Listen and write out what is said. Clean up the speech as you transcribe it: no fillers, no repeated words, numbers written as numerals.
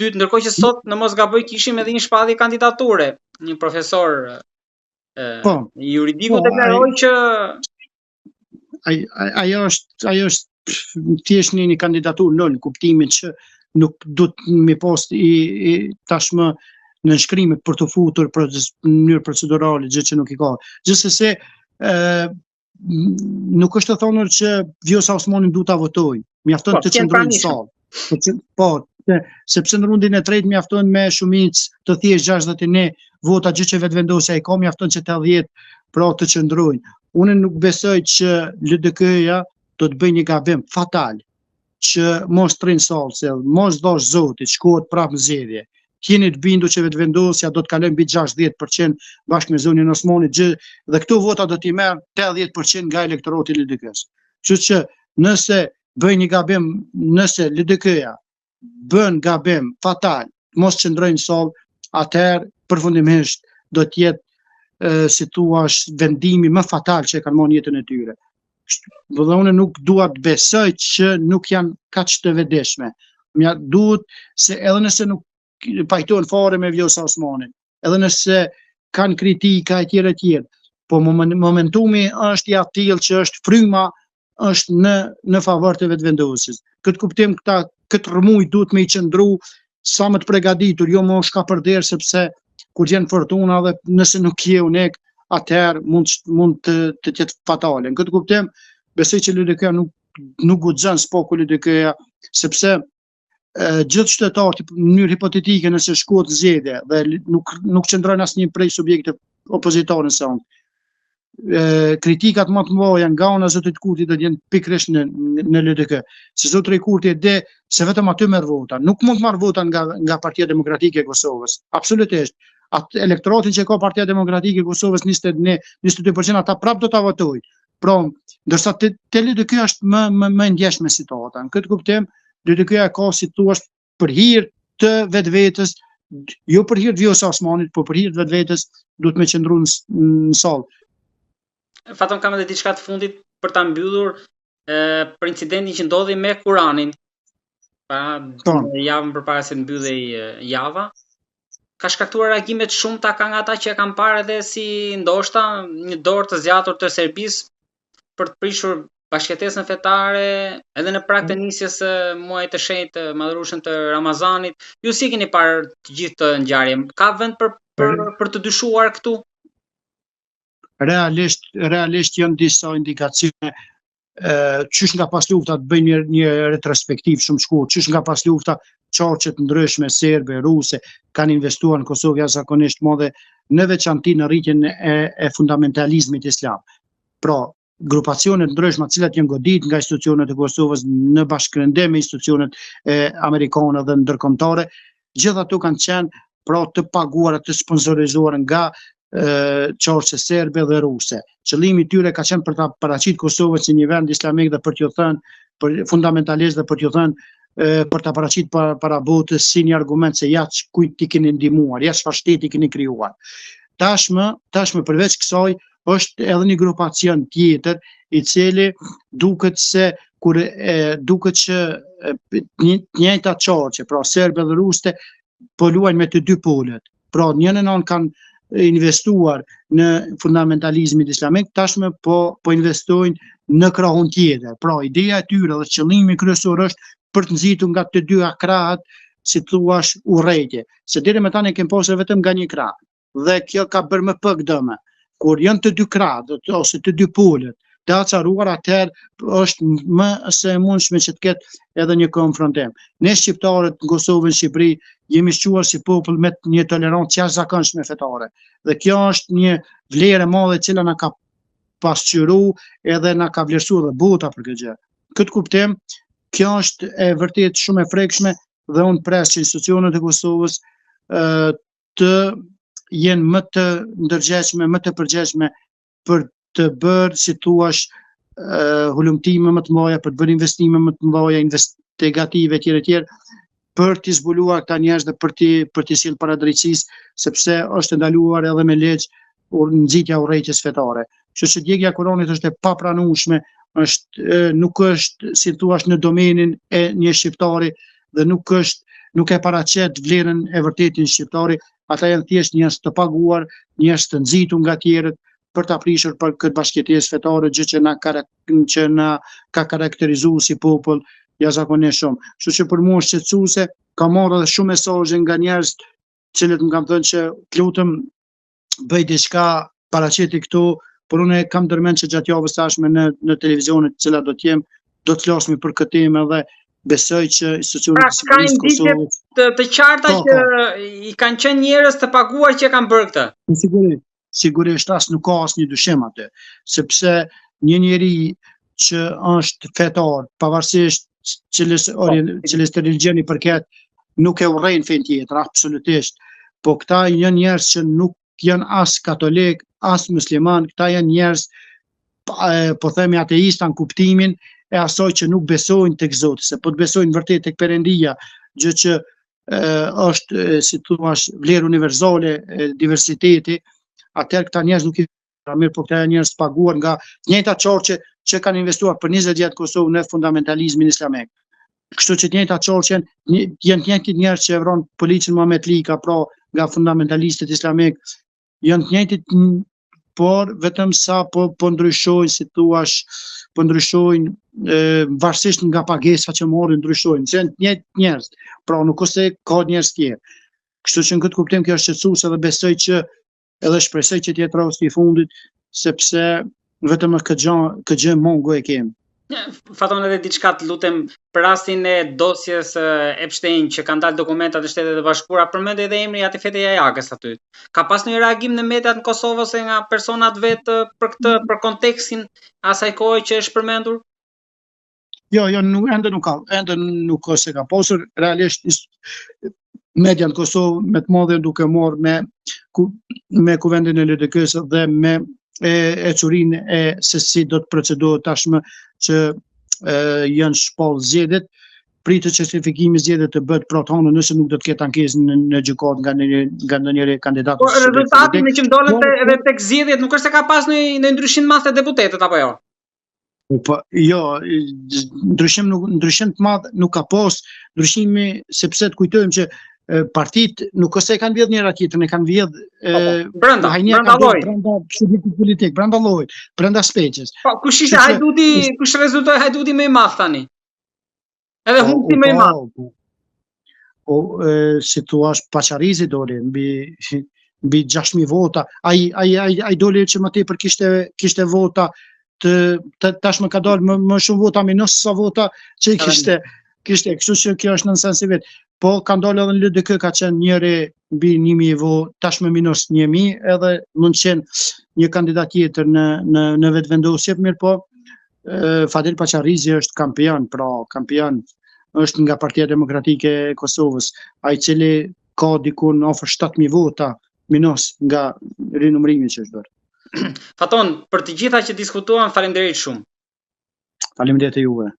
dytë, ndërkohë që sot në mos gaboj kishim edhe një shpallje kandidature, një profesor juridiku deklaroi që ajo është thjesht një kandidaturë në kuptimin që nuk do të më pas tashmë në nënshkrimet për të futur në mënyrë procedurale, gjë që nuk i ka. Gjithsesi, nuk është të thonur që Vjosa Osmani duhet ta votojë. Mjafton të qëndrojë në sallë. Po, sepse në rundin e tretë mjafton me shumicë të thjesht 61 vota, gjë që vetëvendosja i ka, mjafton që 80 pra të qëndrojnë. Unë nuk besoj që LDK-ja do të bëjë një gabim fatal që mos trin sallë, mos dosh zoti, shkohet prapë në zgjedhje. Jeni të bindur që vetëvendosja do të kalojë mbi 60% bashkë me zonin Osmanit, dhe këto vota do t'i merr 80% nga elektorati i LDK-s. Kështu që nëse bëj një gabim, nëse LDK-ja bën gabim fatal, mos qëndrojnë sallë, atëherë përfundimisht do të jetë si thua vendimi më fatal që e kanë marrë jetën e tyre. Dhe unë nuk dua të besoj që nuk janë kaq të vetëdijshme. Duhet se edhe nëse nuk pajtohen fare me Vjosa Osmanin, edhe nëse kanë kritika e tjera, po momentumi është i atill që është fryma është në favor të vetëvendosjes. Këtë kuptim këtë rrëmuj duhet me i qëndru sa më të përgatitur, jo më shkapërder, sepse kur vjen fortuna dhe nëse nuk je unik, atëherë mund të jetë fatale. Në këtë kuptim, besoj që LDK nuk guxon spoku LDK-ja, sepse gjithë qytetarët në mënyrë hipotetike nëse shkohet në zgjedhje dhe nuk qëndron asnjë prej subjekte opozitorë në kritikat më të mëdha nga ana e zotit Kurti do të jenë pikërisht në LDK. Se zoti Kurti e di se vetëm aty merr vota, nuk mund të marr vota nga Partia Demokratike e Kosovës. Absolutisht. Atë elektoratin që ka Partia Demokratike e Kosovës 22% ata prapë do ta votojnë. Pra, ndërsa te LDK është më ndjeshme situata. Në këtë kuptim, LDK ka si thua për hir të vetvetes, jo për hir të Vjosa Osmanit, por për hir të vetvetes duhet me qëndru në sallë. Fatëm kam edhe diçka të fundit për ta mbyllur për incidentin që ndodhi me Kuranin. Javën përpara se mbyllej java. Ka shkaktuar reagime të shumta ka nga ata që e kanë parë edhe si ndoshta një dorë të zgjatur të Serbisë për të prishur bashkëtesën fetare edhe në prag të nisjes së muajit të shenjtë të madhërueshëm të Ramazanit. Ju si keni parë të gjithë të ngjarje? Ka vend për të dyshuar këtu? Realisht janë disa indikacione qysh nga pas lufta të bëjnë një retrospektiv shumë shkurt, qysh nga pas lufta qarqet ndryshme serbe, ruse kanë investuar në Kosovë jashtëzakonisht madhe, në veçanti në rritjen e fundamentalizmit islam. Pra, grupacionet ndryshme të cilat janë godit nga institucionet e Kosovës në bashkërendim me institucionet amerikane dhe ndërkombëtare, gjithë ato kanë qenë pra të paguara, të sponsorizuar nga qarqe serbe dhe ruse. Qëllimi i tyre ka qenë për ta paraqitur Kosovën si një vend islamik dhe për t'ju thënë fundamentalist dhe për t'ju thënë për ta paraqitur para botës si një argument se ja kujt i keni ndihmuar, ja çfarë shteti keni krijuar. Tashmë përveç kësaj është edhe një grupacion tjetër i cili duket që njëjta qarqe, pra serbe dhe ruste po luajnë me të dy polet. Pra njënë anë kanë investuar në fundamentalizmin islamik, tashmë po investojnë në krahun tjetër. Pra ideja e tyre dhe qëllimi kryesor është për të nxitur nga të dy krahët, si thuash, urrëtie. Se deri më tani kemi pasur vetëm nga një krah. Dhe kjo ka bërë më pak dëm. Kur janë të dy krahët ose të dy polet të acaruar, atëherë është më së mundshme që të ketë edhe një konfrontim. Ne shqiptarët në Kosovë, në Shqipëri, jemi shquar si popull me një tolerancë jashtëzakonshme fetare. Dhe kjo është një vlerë e madhe e cila na ka pasqyruar edhe na ka vlerësuar dhe bota për këtë gjë. Këtë kuptim, kjo është e vërtet shumë e frekshme dhe unë pres që institucionet e Kosovës të jenë më të ndërgjegjshme, më të përgjegjshme për të bërë, si thuash, hulumtime më të mëdha, për të bërë investime më të mëdha, investigative etj, për të zbuluar këta njerëz dhe për të sjellë para drejtësisë, sepse është ndaluar edhe me ligj nxitja e urrëties fetare. Kështu që djegja e Kuranit është e papranueshme, nuk është, si thuash, në domenin e një shqiptari dhe nuk është nuk e paraqet vlerën e vërtetin shqiptari, ata janë thjesht njerëz të paguar, njerëz të nxitur nga tjerët për ta prishur për këtë bashkëtesë fetare, gjë që na ka karakterizuar si popull jashtëzakonisht shumë. Kështu që për mua është shqetësuese, kam marrë edhe shumë mesazhe nga njerëz cilët më kanë thënë që lutem bëj diçka, paraqeti këtu, por unë kam ndërmend që gjatë javës tashme në televizionet të cilat do të jem, do të flasim për këtë temë edhe besoj që institucionet e sigurisë të Kosovës të qarta që i kanë qenë njerëz të paguar që kanë bërë këtë. Sigurisht nuk ka asnjë dyshim atë, sepse një njeri që është fetar, pavarësisht cilës religioni përket, nuk e urrejnë fen tjetër, absolutisht. Po këta janë njerëz që nuk janë as katolik, as musliman, këta janë njerëz, po themi ateista në kuptimin e asaj që nuk besojnë tek Zoti, se po të besojnë vërtet tek Perëndia, gjë që është, si thua, vlerë universale, diversiteti, atëherë këta njerëz nuk i mirë, po këta janë njerëz të paguar nga të njëjtat çorçe që kanë investuar për 20 vjet Kosovë në fundamentalizmin islamik. Kështu që të njëjtat çorçe janë të njëjtit njerëz që e vron policin Muhamet Lika, pra nga fundamentalistët islamik, janë të njëjtit, por vetëm sa po ndryshojnë, si thua, po ndryshojnë varësisht nga pagesa që marrin, ndryshojnë, janë të njëjtë njerëz, pra nuk ose ka njerëz tjerë. Kështu që në këtë kuptim kjo është shqetësuese dhe besoj që edhe shpresoj që të jetë rasti i fundit, sepse vetëm këtë gjë mungo e kemi. Faton edhe diçka të lutem për rastin e dosjes Epstein që kanë dalë dokumentat e Shtetet e Bashkuara, përmend edhe emri Atifete Jajakës aty. Ka pas një reagim në mediat në Kosovë ose nga personat vetë për kontekstin asaj kohe që është përmendur? Jo, ende nuk ka se ka pasur, realisht media në Kosovë me të madhe duke marrë me kuvendin e LDK-s dhe me e çurinë e se si do të procedohet tashmë që janë shpall zgjedhjet, pritet që certifikimi i zgjedhjet të bëhet protonë nëse nuk do të ketë ankesë në gjykatë nga ndonjëri kandidat. Po rezultati në që ndodhet edhe tek zgjedhjet nuk është se ka pas në ndryshim të madh të deputetët apo jo? Po jo, ndryshim të madh nuk ka pas, ndryshimi sepse të kujtojmë që partitë nuk ose e kanë vjedh njëra tjetrën, e kanë vjedh brenda llojit, brenda subjektit politik, brenda llojit, brenda speqes. Po kush ishte Hajduti, kush rezultoi Hajduti më i madh tani? Edhe humbi më i madh. Po si thua, Paqarizi doli mbi 6.000 vota. Ai doli që më tepër kishte vota tashmë ka dalë më shumë vota minus sa vota që kishte, kështu që kjo është në sens i vet. Po ka ndalë edhe në LDK ka qenë njëri mbi 1.000 votë, tashmë minus 1.000, edhe mund të qenë një kandidat tjetër në vetëvendosje, mirë po Fadil Paqarizi është kampion, pra kampion është nga Partia Demokratike e Kosovës, ai cili ka dikun afër 7.000 vota minus nga rinumërimi që është bërë. Faton, për të gjitha që diskutuan, faleminderit shumë. Faleminderit juve.